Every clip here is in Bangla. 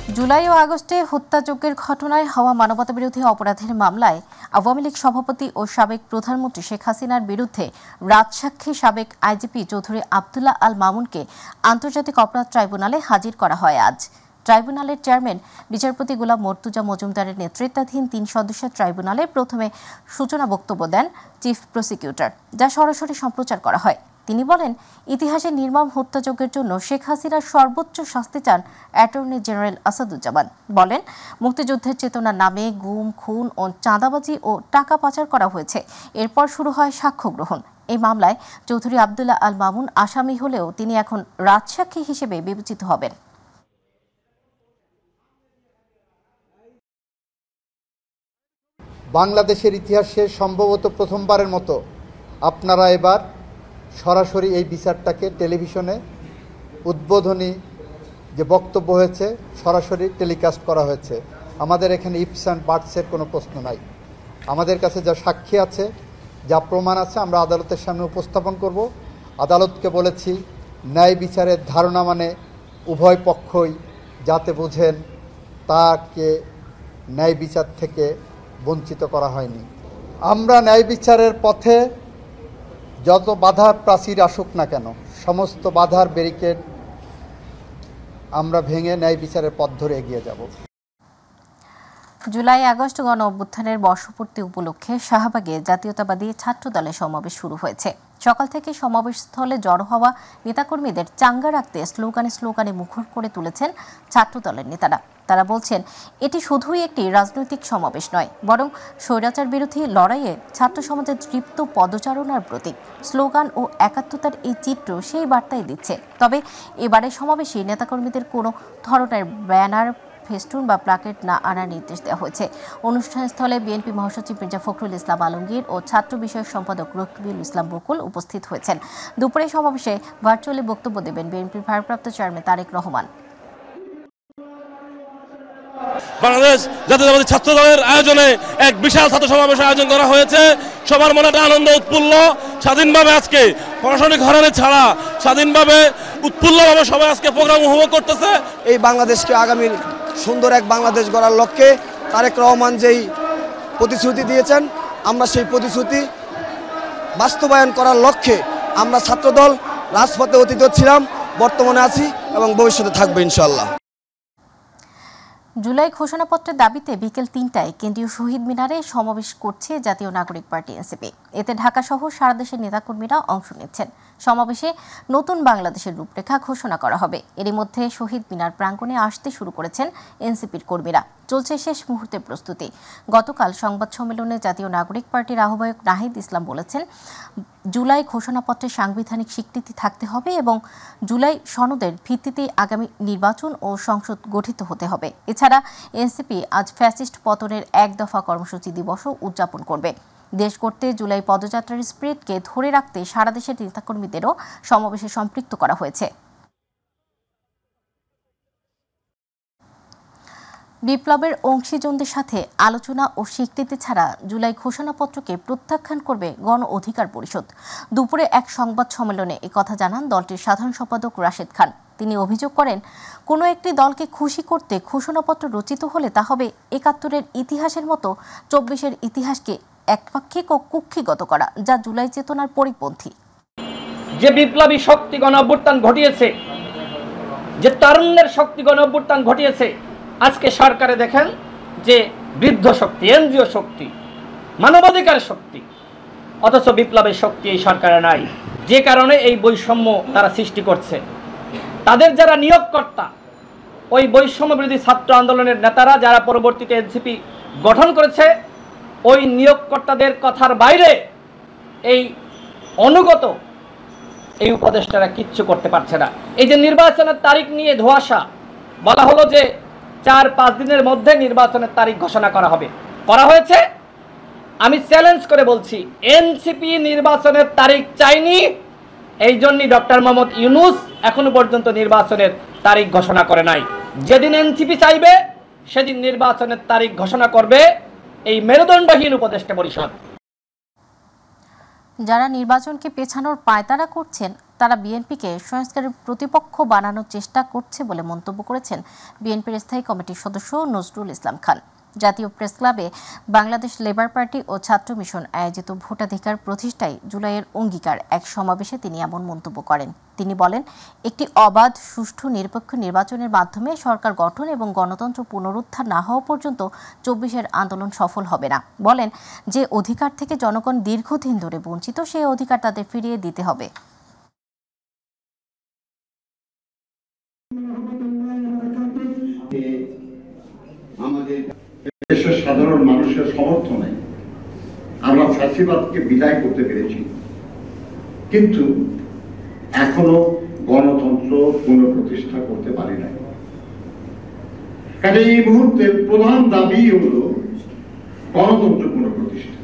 জুলাই ও আগস্টে হত্যাযজ্ঞের ঘটনায় হওয়া মানবতাবিরোধী অপরাধের মামলায় আওয়ামী লীগ সভাপতি ও সাবেক প্রধানমন্ত্রী শেখ হাসিনার বিরুদ্ধে রাজসাক্ষী সাবেক আইজিপি চৌধুরী আব্দুল্লাহ আল মামুনকে আন্তর্জাতিক অপরাধ ট্রাইব্যুনালে হাজির করা হয় আজ। ট্রাইব্যুনালের চেয়ারম্যান বিচারপতি গোলাম মর্তুজা মজুমদারের নেতৃত্বাধীন ৩ সদস্যের ট্রাইব্যুনালে প্রথমে সূচনা বক্তব্য দেন চিফ প্রসিকিউটর, যা সরাসরি সম্প্রচার করা হয়। তিনি বলেন, ইতিহাসে নির্মম হত্যাযজ্ঞের জন্য শেখ হাসিনার সর্বোচ্চ শাস্তি চান অ্যাটর্নি জেনারেল আসাদুজ্জামান। বলেন, মুক্তিযুদ্ধের চেতনার নামে গুম, খুন ও চাঁদাবাজি ও টাকা পাচার করা হয়েছে। এরপর শুরু হয় সাক্ষ্য গ্রহণ। এই মামলায় চৌধুরী আব্দুল্লাহ আল মামুন আসামি হলেও তিনি এখন রাজসাক্ষী হিসেবে বিবেচিত হবেন। বাংলাদেশের ইতিহাসে সম্ভবত প্রথমবারের মতো আপনারা এবার সরাসরি এই বিচারটাকে টেলিভিশনে উদ্বোধনী যে বক্তব্য হয়েছে সরাসরি টেলিকাস্ট করা হয়েছে। আমাদের এখানে ইফস অ্যান্ড বাটসের কোনো প্রশ্ন নাই। আমাদের কাছে যা সাক্ষী আছে, যা প্রমাণ আছে, আমরা আদালতের সামনে উপস্থাপন করব। আদালতকে বলেছি, ন্যায় বিচারের ধারণা মানে উভয় পক্ষই যাতে বোঝেন তাকে ন্যায় বিচার থেকে বঞ্চিত করা হয়নি। আমরা ন্যায় বিচারের পথে যত বাধার প্রাচীর আসুক না কেন, সমস্ত বাধার ব্যারিকেড আমরা ভেঙে ন্যায় বিচারের পথ ধরে এগিয়ে যাব। জুলাই আগস্ট গণ অভ্যুত্থানের বর্ষপূর্তি উপলক্ষে শাহবাগে জাতীয়তাবাদী ছাত্র দলের সমাবেশ শুরু হয়েছে। সকাল থেকে সমাবেশস্থলে জড়ো হওয়া নেতাকর্মীদের চাঙ্গা রাখতে স্লোগানে মুখর করে তুলেছেন ছাত্র দলের নেতারা। তারা বলছেন, এটি শুধুই একটি রাজনৈতিক সমাবেশ নয়, বরং স্বৈরাচার বিরোধী লড়াইয়ে ছাত্র সমাজের তৃপ্ত পদচারণার প্রতীক। স্লোগান ও একাত্মতার এই চিত্র সেই বার্তাই দিচ্ছে। তবে এবারের সমাবেশে নেতাকর্মীদের কোনো ধরনের ব্যানার, ফেস্টুন বা প্লাকেট না আনার নির্দেশ দেওয়া হয়েছে। অনুষ্ঠানস্থলে বিএনপি মহাসচিব মির্জা ফখরুল ইসলাম আলমগীর ও ছাত্র বিষয়ক সম্পাদক রকিবুল ইসলাম বকুল উপস্থিত হয়েছেন। দুপুরে সমাবেশে ভার্চুয়ালি বক্তব্য দেবেন বিএনপির ভারপ্রাপ্ত চেয়ারম্যান তারেক রহমান। বাংলাদেশ জাতীয়তাবাদী ছাত্র দলের আয়োজনে এক বিশাল ছাত্র সমাবেশের আয়োজন করা হয়েছে। সবার মনে একটা আনন্দ উৎফুল্ল। স্বাধীনভাবে আজকে প্রশাসনিক হয়রানি ছাড়া স্বাধীনভাবে উৎফুল্লভাবে সবাই আজকে প্রোগ্রাম উপভোগ করতেছে। এই বাংলাদেশকে আগামীর সুন্দর এক বাংলাদেশ গড়ার লক্ষ্যে তারেক রহমান যেই প্রতিশ্রুতি দিয়েছেন, আমরা সেই প্রতিশ্রুতি বাস্তবায়ন করার লক্ষ্যে আমরা ছাত্রদল রাজপথে অতীত ছিলাম, বর্তমানে আছি এবং ভবিষ্যতে থাকবে ইনশাআল্লাহ। জুলাই ঘোষণাপত্রের দাবিতে বিকেল ৩টায় কেন্দ্রীয় শহীদ মিনারে সমাবেশ করছে জাতীয় নাগরিক পার্টি এনসিপি। এতে ঢাকাসহ সারা দেশের নেতাকর্মীরা অংশ নিচ্ছেন। সমাবেশে নতুন বাংলাদেশের রূপরেখা ঘোষণা করা হবে। এরই মধ্যে শহীদ মিনার প্রাঙ্গণে আসতে শুরু করেছেন এনসিপির কর্মীরা। চলছে শেষ মুহূর্তের প্রস্তুতি। গতকাল সংবাদ সম্মেলনে জাতীয় নাগরিক পার্টির আহ্বায়ক নাহিদ ইসলাম বলেছেন, জুলাই ঘোষণাপত্রে সাংবিধানিক স্বীকৃতি থাকতে হবে এবং জুলাই সনদের ভিত্তিতে আগামী নির্বাচন ও সংসদ গঠিত হতে হবে। এছাড়া এনসিপি আজ ফ্যাসিস্ট পতনের ১ দফা কর্মসূচি দিবসও উদযাপন করবে। দেশ করতে জুলাই পদযাত্রার স্পিরিটকে ধরে রাখতে সারা দেশের নেতাকর্মীদেরও সমাবেশে সম্পৃক্ত করা হয়েছে। বিপ্লবের অংশীজনদের সাথে আলোচনা ও স্বীকৃতি ছাড়া জুলাই ঘোষণাপত্রকে প্রত্যাখ্যান করবে গণ অধিকার পরিষদ। দুপুরে এক সংবাদ সম্মেলনে একথা জানান দলটির সাধারণ সম্পাদক রাশেদ খান। তিনি অভিযোগ করেন, কোনো একটি দলকে খুশি করতে ঘোষণাপত্র রচিত হলে তা হবে ৭১-এর ইতিহাসের মতো ২৪-এর ইতিহাসকে একপাক্ষিক ও কুক্ষিগত করা, যা জুলাই চেতনার পরিপন্থী। যে বিপ্লবী শক্তি গণ অভ্যুত্থান ঘটিয়েছে, যে তারুণ্যের শক্তি গণ অভ্যুত্থান ঘটিয়েছে, আজকে সরকারে দেখেন যে বৃদ্ধ শক্তি, এনজিও শক্তি, মানবাধিকার শক্তি, অথচ বিপ্লবের শক্তি এই সরকারে নাই। যে কারণে এই বৈষম্য তারা সৃষ্টি করছে। তাদের যারা নিয়োগকর্তা, ওই বৈষম্য বিরোধী ছাত্র আন্দোলনের নেতারা যারা পরবর্তীতে এনসিপি গঠন করেছে, ওই নিয়োগকর্তাদের কথার বাইরে এই অনুগত এই উপদেষ্টারা কিচ্ছু করতে পারছে না। এই যে নির্বাচনের তারিখ নিয়ে ধোঁয়াশা, বলা হলো যে ৪-৫ দিনের মধ্যে নির্বাচনের তারিখ ঘোষণা করা হবে, করা হয়েছে। আমি চ্যালেঞ্জ করে বলছি, এনসিপি নির্বাচনের তারিখ চাইনি। এই জন্যই ডক্টর মোহাম্মদ ইউনূস এখনো পর্যন্ত নির্বাচনের তারিখ ঘোষণা করে নাই। যেদিন এনসিপি চাইবে সেদিন নির্বাচনের তারিখ ঘোষণা করবে এই মেরুদণ্ডহীন উপদেষ্টা পরিষদ। যারা নির্বাচনকে পেছানোর পায়তারা করছেন তারা বিএনপিকে সংস্কারের প্রতিপক্ষ বানানোর চেষ্টা করছে বলে মন্তব্য করেছেন বিএনপির স্থায়ী কমিটির সদস্য নজরুল ইসলাম খান। জাতীয় প্রেস ক্লাবে বাংলাদেশ লেবার পার্টি ও ছাত্র মিশন আয়োজিত ভোটাধিকার প্রতিষ্ঠায় জুলাইয়ের অঙ্গীকার এক সমাবেশে তিনি এমন মন্তব্য করেন। তিনি বলেন, একটি অবাধ, সুষ্ঠু, নিরপেক্ষ নির্বাচনের মাধ্যমে সরকার গঠন এবং গণতন্ত্র পুনরুদ্ধার না হওয়া পর্যন্ত ২৪-এর আন্দোলন সফল হবে না। বলেন, যে অধিকার থেকে জনগণ দীর্ঘদিন ধরে বঞ্চিত, সেই অধিকার তাদের ফিরিয়ে দিতে হবে। আমাদের দেশের সাধারণ মানুষের সমর্থনে আমরা ফ্যাসিবাদকে বিদায় করতে পেরেছি, কিন্তু এখনো গণতন্ত্র পুনঃপ্রতিষ্ঠা করতে পারি নাই। কাজে এই মুহূর্তে প্রধান দাবি হল গণতন্ত্র পুনঃপ্রতিষ্ঠা,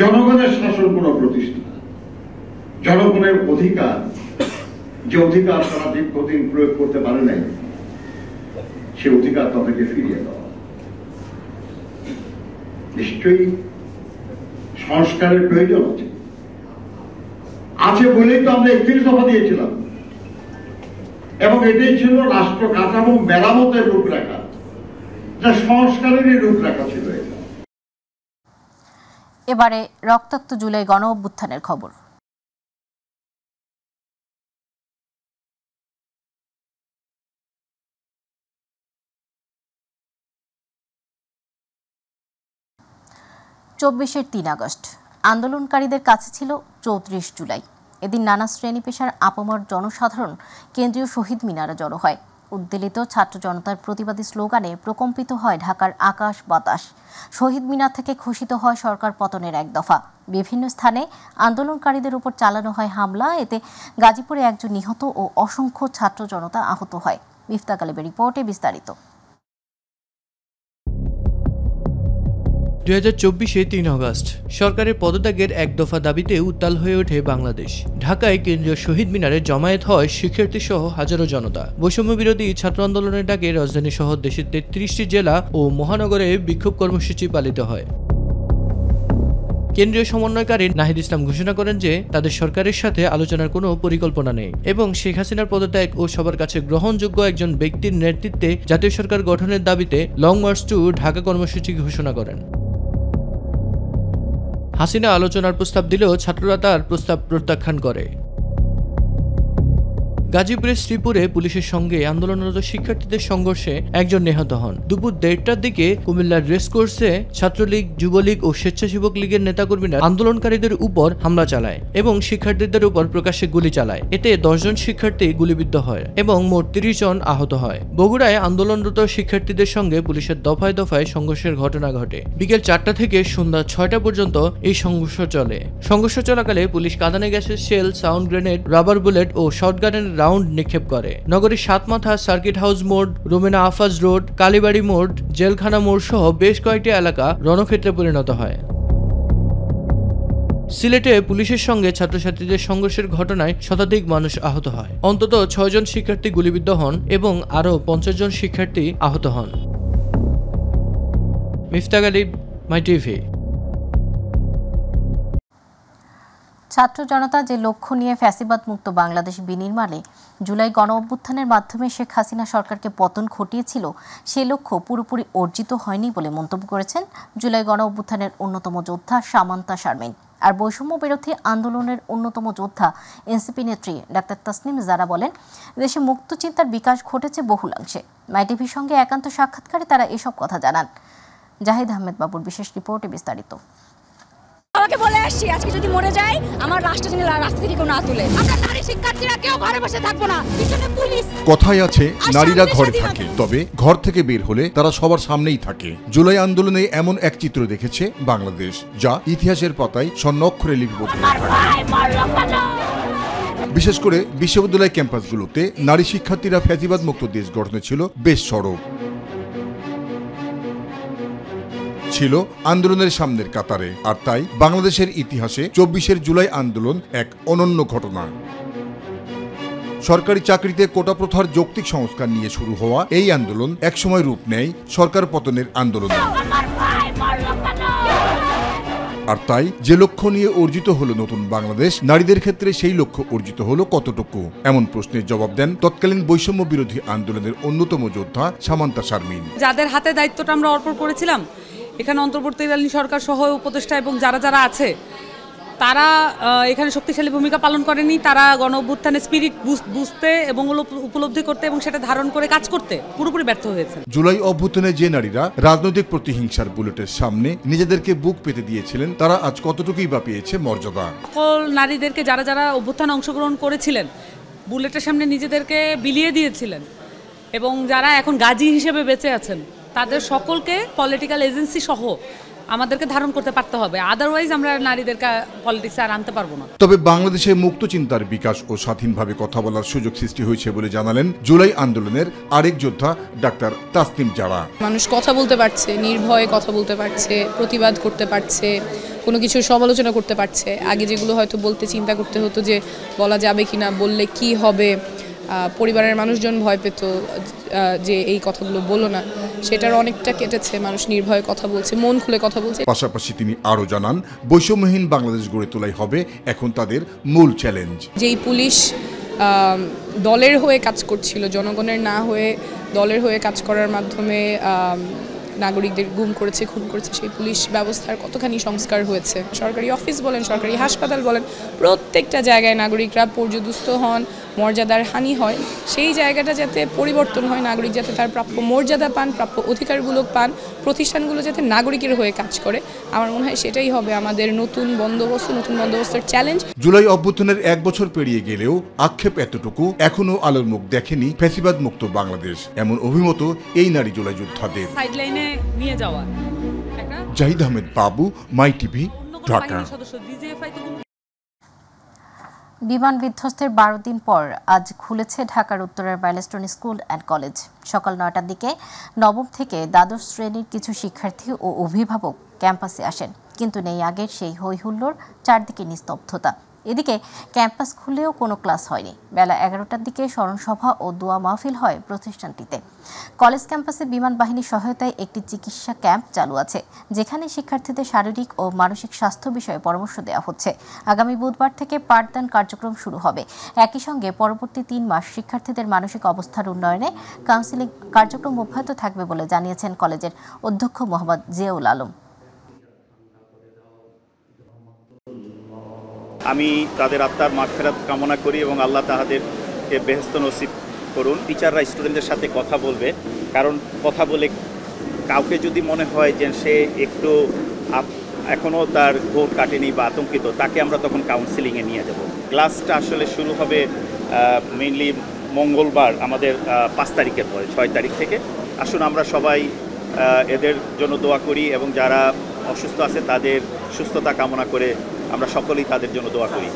জনগণের শাসন পুনঃপ্রতিষ্ঠা, জনগণের অধিকার, যে অধিকার তারা দীর্ঘদিন প্রয়োগ করতে পারে নাই, সে অধিকার তাদেরকে ফিরিয়ে দেওয়া। নিশ্চয়ই সংস্কারের প্রয়োজন আছে বলেই তো আমরা ৩১ দফা দিয়েছিলাম, এবং এটাই ছিল রাষ্ট্র কাঠামো মেরামতের রূপরেখা, যা সংস্কারেরই রূপরেখা ছিল। এবারে রক্তাক্ত জুলাই গণ অভ্যুত্থানের খবর। চব্বিশের ৩ আগস্ট আন্দোলনকারীদের কাছে ছিল ৩৪ জুলাই। এদিন নানা শ্রেণী পেশার আপামর জনসাধারণ কেন্দ্রীয় শহীদ মিনারে জড়ো হয়। উদ্বেলিত ছাত্র জনতার প্রতিবাদী স্লোগানে প্রকম্পিত হয় ঢাকার আকাশ বাতাস। শহীদ মিনার থেকে ঘোষিত হয় সরকার পতনের এক দফা। বিভিন্ন স্থানে আন্দোলনকারীদের উপর চালানো হয় হামলা। এতে গাজীপুরে একজন নিহত ও অসংখ্য ছাত্র জনতা আহত হয়। মিফতা গালিবের রিপোর্টে বিস্তারিত। 2024-এ ৩ আগস্ট সরকারের পদত্যাগের এক দফা দাবিতে উত্তাল হয়ে ওঠে বাংলাদেশ। ঢাকায় কেন্দ্রীয় শহীদ মিনারে জমায়েত হয় শিক্ষার্থী সহ হাজারো জনতা। বৈষম্য বিরোধী ছাত্র আন্দোলনের ডাকে রাজধানী সহ দেশের ৩৩টি জেলা ও মহানগরে বিক্ষোভ কর্মসূচি পালিত হয়। কেন্দ্রীয় সমন্বয়কারী নাহিদ ইসলাম ঘোষণা করেন যে তাদের সরকারের সাথে আলোচনার কোনো পরিকল্পনা নেই এবং শেখ হাসিনার পদত্যাগ ও সবার কাছে গ্রহণযোগ্য একজন ব্যক্তির নেতৃত্বে জাতীয় সরকার গঠনের দাবিতে লং মার্চ টু ঢাকা কর্মসূচি ঘোষণা করেন। হাসিনা আলোচনার প্রস্তাব দিলেও ছাত্ররা তার প্রস্তাব প্রত্যাখ্যান করে। গাজীপুরের শ্রীপুরে পুলিশের সঙ্গে আন্দোলনরত শিক্ষার্থীদের সংঘর্ষে একজন নিহত হন। দুপুর ১:৩০টার দিকে কুমিল্লার রেসকোর্সে ছাত্রলীগ, যুবলীগ ও স্বেচ্ছাসেবক লীগের নেতাকর্মীরা আন্দোলনকারীদের উপর হামলা চালায় এবং শিক্ষার্থীদের উপর প্রকাশ্যে গুলি চালায়। এতে ১০ জন শিক্ষার্থী গুলিবিদ্ধ হয় এবং মোট ৩০ জন আহত হয়। বগুড়ায় আন্দোলনরত শিক্ষার্থীদের সঙ্গে পুলিশের দফায় দফায় সংঘর্ষের ঘটনা ঘটে। বিকেল ৪টা থেকে সন্ধ্যা ৬টা পর্যন্ত এই সংঘর্ষ চলে। সংঘর্ষ চলাকালে পুলিশ কাঁদানে গ্যাসের shell, sound grenade, rubber bullet ও শটগানের রাউন্ড নিক্ষেপ করে। নগরীর সাতমাথা, সার্কিট হাউস মোড়, রোমেনা আফাজ রোড, কালীবাড়ি মোড়, জেলখানা মোড় সহ বেশ কয়েকটি এলাকা রণক্ষেত্রে পরিণত হয়। সিলেটে পুলিশের সঙ্গে ছাত্রছাত্রীদের সংঘর্ষের ঘটনায় শতাধিক মানুষ আহত হয়। অন্তত ৬ জন শিক্ষার্থী গুলিবিদ্ধ হন এবং আরও ৫০ জন শিক্ষার্থী আহত হন। মিফতা গালিব, মাই টিভি। ছাত্র জনতা যে লক্ষ্য নিয়ে ফ্যাসিবাদ মুক্ত বাংলাদেশ বিনির্মাণে জুলাই গণ অভ্যুত্থানের মাধ্যমে শেখ হাসিনা সরকারকে পতন ঘটিয়েছিল, সে লক্ষ্য পুরোপুরি অর্জিত হয়নি বলে মন্তব্য করেছেন জুলাই গণ অভ্যুত্থানের অন্যতম যোদ্ধা সামান্তা শারমিন। আর বৈষম্য বিরোধী আন্দোলনের অন্যতম যোদ্ধা এনসিপি নেত্রী ডাক্তার তাসনিম জারা বলেন, দেশে মুক্ত চিন্তার বিকাশ ঘটেছে বহুলাংশে। মাই টিভির সঙ্গে একান্ত সাক্ষাৎকারে তারা এসব কথা জানান। জাহিদ আহমেদ বাবুর বিশেষ রিপোর্টে বিস্তারিত। আমাকে বলে আসছি, আজকে যদি মরে যায় আমার রাষ্ট্র যেন রাস্তা থেকে কেউ না তুলে। আমরা নারী শিক্ষার্থীরা কেউ ঘরে বসে থাকবো না, পিছনে পুলিশ। কথায় আছে নারীরা ঘরে থাকে, তবে ঘর থেকে বের হলে তারা সবার সামনেই থাকে। জুলাই আন্দোলনে এমন এক চিত্র দেখেছে বাংলাদেশ, যা ইতিহাসের পাতায় স্বর্ণাক্ষরে লিপিবদ্ধ। বিশেষ করে বিশ্ববিদ্যালয় ক্যাম্পাসগুলোতে নারী শিক্ষার্থীরা ফ্যাসিবাদ মুক্ত দেশ গঠনে ছিল বেশ সরব, ছিল আন্দোলনের সামনের কাতারে। আর তাই বাংলাদেশের ইতিহাসে ২৪ জুলাই আন্দোলন এক অনন্য ঘটনা। সরকারি চাকরিতে কোটা প্রথার যৌক্তিক সংস্কার নিয়ে শুরু হওয়া এই আন্দোলন একসময় রূপ নেয় সরকার পতনের আন্দোলনে। আর তাই যে লক্ষ্য নিয়ে অর্জিত হলো নতুন বাংলাদেশ, নারীদের ক্ষেত্রে সেই লক্ষ্য অর্জিত হলো কতটুকু? এমন প্রশ্নের জবাব দেন তৎকালীন বৈষম্য বিরোধী আন্দোলনের অন্যতম যোদ্ধা সামান্তা শারমিন। যাদের হাতে দায়িত্বটা আমরা অর্পণ করেছিলাম, এখানে অন্তর্বর্তীকালীন সরকার সহ উপদেষ্টা এবং যারা আছে, তারা এখানে শক্তিশালী ভূমিকা পালন করেনি। তারা গণ অভ্যুত্থানের স্পিরিট বুঝতে এবং উপলব্ধি করতে এবং সেটা ধারণ করে কাজ করতে পুরোপুরি ব্যর্থ হয়েছে। জুলাই অভ্যুত্থানে যে নারীরা রাজনৈতিক প্রতিহিংসার বুলেটের সামনে নিজেদেরকে বুক পেতে দিয়েছিলেন, তারা আজ কতটুকুই বা পেয়েছে মর্যাদা? সকল নারীদেরকে যারা অভ্যুত্থানে অংশগ্রহণ করেছিলেন, বুলেটের সামনে নিজেদেরকে বিলিয়ে দিয়েছিলেন এবং যারা এখন গাজী হিসেবে বেঁচে আছেন, তাদের সকলকে পলিটিক্যাল এজেন্সি সহ আমাদেরকে ধারণ করতে পারতে হবে। আদারওয়াইজ আমরা নারীদেরকে পলিটিক্সে আর আনতে পারবো না। তবে বাংলাদেশে মুক্ত চিন্তার বিকাশ ও স্বাধীনভাবে কথা বলার সুযোগ সৃষ্টি হয়েছে বলে জানালেন জুলাই আন্দোলনের আরেক যোদ্ধা ডাক্তার তাসনিম জারা। মানুষ কথা বলতে পারছে, নির্ভয়ে কথা বলতে পারছে, প্রতিবাদ করতে পারছে, কোনো কিছু সমালোচনা করতে পারছে। আগে যেগুলো হয়তো বলতে চিন্তা করতে হতো যে বলা যাবে কিনা, বললে কি হবে, পরিবারের মানুষজন ভয় পেত যে এই কথাগুলো বলো না, সেটার অনেকটা কেটেছে। মানুষ নির্ভয়ে কথা বলছে, মন খুলে কথা বলছে। পাশাপাশি তিনি আরও জানান, বৈষম্যহীন বাংলাদেশ গড়ে তোলাই হবে এখন তাদের মূল চ্যালেঞ্জ। যেই পুলিশ দলের হয়ে কাজ করছিল, জনগণের না হয়ে দলের হয়ে কাজ করার মাধ্যমে নাগরিকদের গুম করেছে, খুন করেছে, সেই পুলিশ ব্যবস্থার কতখানি সংস্কার হয়েছে। সরকারি অফিস বলেন, সরকারি হাসপাতাল বলেন, প্রত্যেকটা জায়গায় নাগরিকরা পর্যদুস্ত হন, মর্যাদার হানি হয়। সেই জায়গাটা যাতে পরিবর্তন হয়, নাগরিক যাতে তার প্রাপ্য মর্যাদা পান, প্রাপ্য অধিকারগুলো পান, প্রতিষ্ঠানগুলো যাতে নাগরিকের হয়ে কাজ করে, আমার মনে হয় সেটাই হবে আমাদের নতুন বন্দোবস্তের চ্যালেঞ্জ। জুলাই অভ্যুত্থানের 1 বছর পেরিয়ে গেলেও আক্ষেপ এতটুকু, এখনো আলোর মুখ দেখেনি ফ্যাসিবাদ মুক্ত বাংলাদেশ, এমন অভিমত এই নারী জুলাই যোদ্ধাদের। সাইডলাইনে নিয়ে যাওয়া জাহিদ আহমেদ বাবু, মাই টিভি, ঢাকা। বিমান বিধ্বস্তের 12 দিন পর আজ খুলেছে ঢাকার উত্তরের মাইলস্টোন স্কুল অ্যান্ড কলেজ। সকাল 9টার দিকে নবম থেকে দ্বাদশ শ্রেণীর কিছু শিক্ষার্থী ও অভিভাবক ক্যাম্পাসে আসেন, কিন্তু নেই আগের সেই হই হুল্লোড়, চারদিকে নিস্তব্ধতা। এদিকে ক্যাম্পাস খুলেও কোনো ক্লাস হয়নি। বেলা 11টার দিকে স্মরণসভা ও দোয়া মাহফিল হয় প্রতিষ্ঠানটিতে। কলেজ ক্যাম্পাসে বিমান বাহিনীর সহায়তায় একটি চিকিৎসা ক্যাম্প চালু আছে, যেখানে শিক্ষার্থীদের শারীরিক ও মানসিক স্বাস্থ্য বিষয়ে পরামর্শ দেওয়া হচ্ছে। আগামী বুধবার থেকে পাঠদান কার্যক্রম শুরু হবে। একই সঙ্গে পরবর্তী 3 মাস শিক্ষার্থীদের মানসিক অবস্থার উন্নয়নে কাউন্সেলিং কার্যক্রম অব্যাহত থাকবে বলে জানিয়েছেন কলেজের অধ্যক্ষ মোহাম্মদ জিয়াউল আলম। আমি তাদের আত্মার মাগফিরাত কামনা করি এবং আল্লাহ তাহাদেরকে বেহেশত নসিব করুন। টিচাররা স্টুডেন্টদের সাথে কথা বলবে, কারণ কথা বলে কাউকে যদি মনে হয় যে সে একটু এখনও তার ঘোর কাটেনি বা আতঙ্কিত, তাকে আমরা তখন কাউন্সেলিংয়ে নিয়ে যাব। ক্লাসটা আসলে শুরু হবে মেইনলি মঙ্গলবার, আমাদের 5 তারিখের পরে 6 তারিখ থেকে। আসুন আমরা সবাই এদের জন্য দোয়া করি এবং যারা অসুস্থ আছে তাদের সুস্থতা কামনা করে আমরা সকলেই তাদের জন্য দোয়া করি।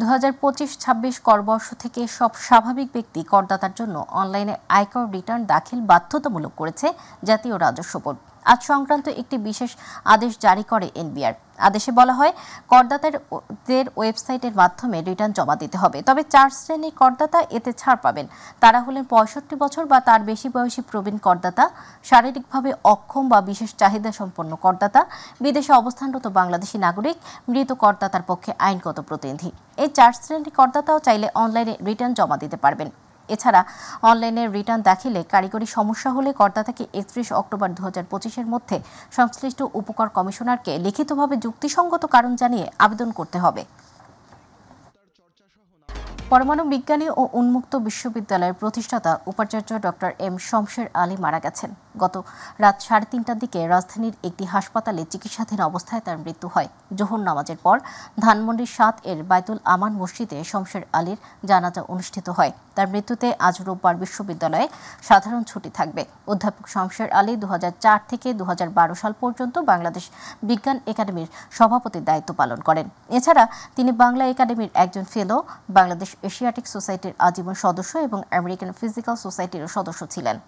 2025-26 করবর্ষ থেকে সব স্বাভাবিক ব্যক্তি করদাতার জন্য অনলাইনে আয়কর রিটার্ন দাখিল বাধ্যতামূলক করেছে জাতীয় রাজস্ব বোর্ড। আজ সংক্রান্ত একটি বিশেষ আদেশ জারি করে এনবিআর। আদেশে বলা হয়, করদাতাদের ওয়েবসাইটের মাধ্যমে রিটার্ন জমা দিতে হবে। তবে 4 শ্রেণীর করদাতা এতে ছাড় পাবেন। তারা হলেন 65 বছর বা তার বেশি বয়সী প্রবীণ করদাতা, শারীরিকভাবে অক্ষম বা বিশেষ চাহিদা সম্পন্ন করদাতা, বিদেশে অবস্থানরত বাংলাদেশি নাগরিক, মৃত করদাতার পক্ষে আইনগত প্রতিনিধি। এই 4 শ্রেণীর করদাতাও চাইলে অনলাইনে রিটার্ন জমা দিতে পারবেন। এছাড়া অনলাইনে রিটার্ন দাখিলে কারিগরি সমস্যা হলে করদাতাকে 31 অক্টোবর 2025-এর মধ্যে সংশ্লিষ্ট উপকর কমিশনারকে লিখিতভাবে যুক্তিসঙ্গত কারণ জানিয়ে আবেদন করতে হবে। পরমাণু বিজ্ঞানী ও উন্মুক্ত বিশ্ববিদ্যালয়ের প্রতিষ্ঠাতা উপাচার্য ডক্টর এম শমশের আলী মারা গেছেন। গত রাত 3:30টার দিকে রাজধানীর একটি হাসপাতালে চিকিৎসাধীন অবস্থায় তার মৃত্যু হয়। জোহর নামাজের পর ধানমন্ডির 7 এর বাইতুল আমান মসজিদে শমশের আলীর জানাজা অনুষ্ঠিত হয়। তার মৃত্যুতে আজ রোববার বিশ্ববিদ্যালয়ে সাধারণ ছুটি থাকবে। অধ্যাপক শমশের আলী 2004 থেকে 2012 সাল পর্যন্ত বাংলাদেশ বিজ্ঞান একাডেমির সভাপতির দায়িত্ব পালন করেন। এছাড়া তিনি বাংলা একাডেমির একজন ফেলো, বাংলাদেশ এশিয়াটিক সোসাইটির আজীবন সদস্য এবং আমেরিকান ফিজিক্যাল সোসাইটিরও সদস্য ছিলেন।